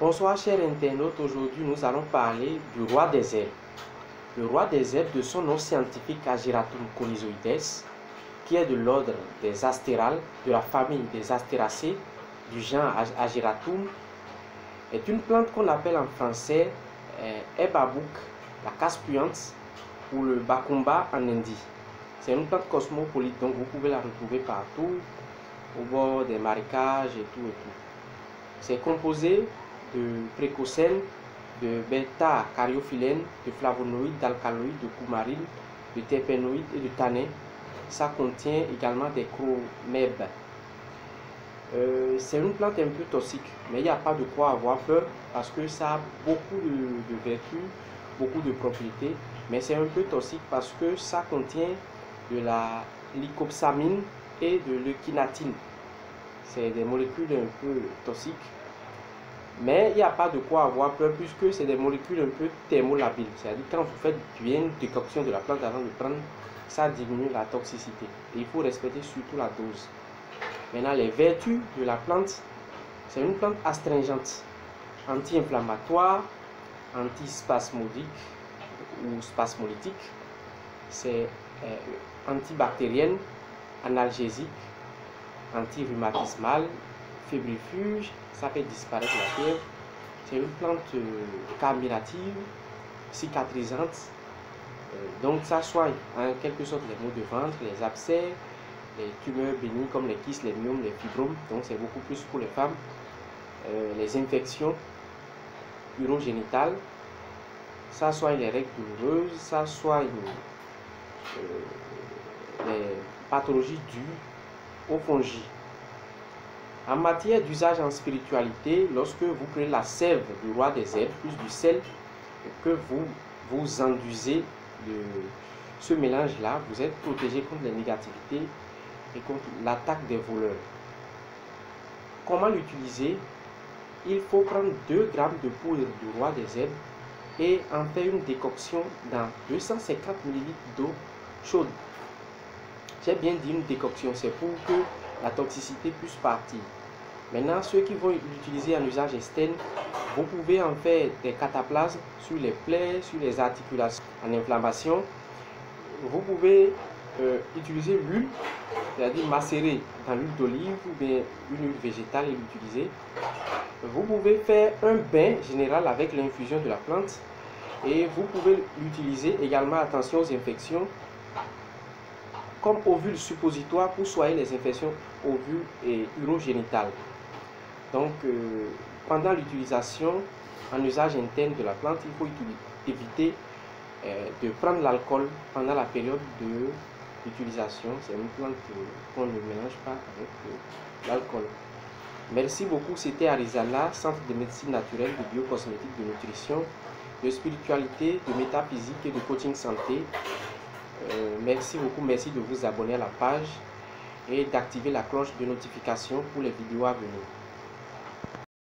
Bonsoir chers internautes, aujourd'hui nous allons parler du roi des herbes. Le roi des herbes, de son nom scientifique Ageratum conizoides, qui est de l'ordre des astérales, de la famille des astéracées, du genre Ageratum, est une plante qu'on appelle en français herbe à bouc, la casse puante ou le bakumba en Indie. C'est une plante cosmopolite, donc vous pouvez la retrouver partout, au bord des marécages et tout et tout. C'est composé de précocène, de bêta-cariophyllène, de flavonoïdes, d'alcaloïdes, de coumarine, de terpénoïdes et de tanins. Ça contient également des chromèbes. C'est une plante un peu toxique, mais il n'y a pas de quoi avoir peur parce que ça a beaucoup de vertus, beaucoup de propriétés, mais c'est un peu toxique parce que ça contient de la lycopsamine et de l'euquinatine. C'est des molécules un peu toxiques, mais il n'y a pas de quoi avoir peur puisque c'est des molécules un peu thermolabiles. C'est-à-dire quand vous faites bien une décoction de la plante avant de prendre, ça diminue la toxicité. Et il faut respecter surtout la dose. Maintenant, les vertus de la plante, c'est une plante astringente, anti-inflammatoire, antispasmodique ou spasmolytique. C'est antibactérienne, analgésique, anti-rhumatismale, fébrifuge, ça fait disparaître la fièvre. C'est une plante carminative, cicatrisante, donc ça soigne en quelque sorte les maux de ventre, les abcès, les tumeurs bénignes comme les kystes, les myomes, les fibromes, donc c'est beaucoup plus pour les femmes, les infections urogénitales, ça soigne les règles douloureuses, ça soigne les pathologies dues aux fongies. En matière d'usage en spiritualité, lorsque vous prenez la sève du roi des herbes, plus du sel, que vous enduisez de ce mélange-là, vous êtes protégé contre les négativités et contre l'attaque des voleurs. Comment l'utiliser? Il faut prendre 2 grammes de poudre du roi des herbes et en faire une décoction dans 250 ml d'eau chaude. J'ai bien dit une décoction, c'est pour que la toxicité puisse partir. Maintenant, ceux qui vont l'utiliser en usage externe, vous pouvez en faire des cataplasmes sur les plaies, sur les articulations en inflammation. Vous pouvez utiliser l'huile, c'est-à-dire macérer dans l'huile d'olive ou bien une huile végétale et l'utiliser. Vous pouvez faire un bain général avec l'infusion de la plante et vous pouvez l'utiliser également, attention aux infections, comme ovule suppositoire pour soigner les infections ovules et urogénitales. Donc, pendant l'utilisation en usage interne de la plante, il faut éviter de prendre l'alcool pendant la période de l'utilisation. C'est une plante qu'on ne mélange pas avec l'alcool. Merci beaucoup, c'était Arizala, Centre de médecine naturelle, de biocosmétique, de nutrition, de spiritualité, de métaphysique et de coaching santé. Merci beaucoup, merci de vous abonner à la page et d'activer la cloche de notification pour les vidéos à venir.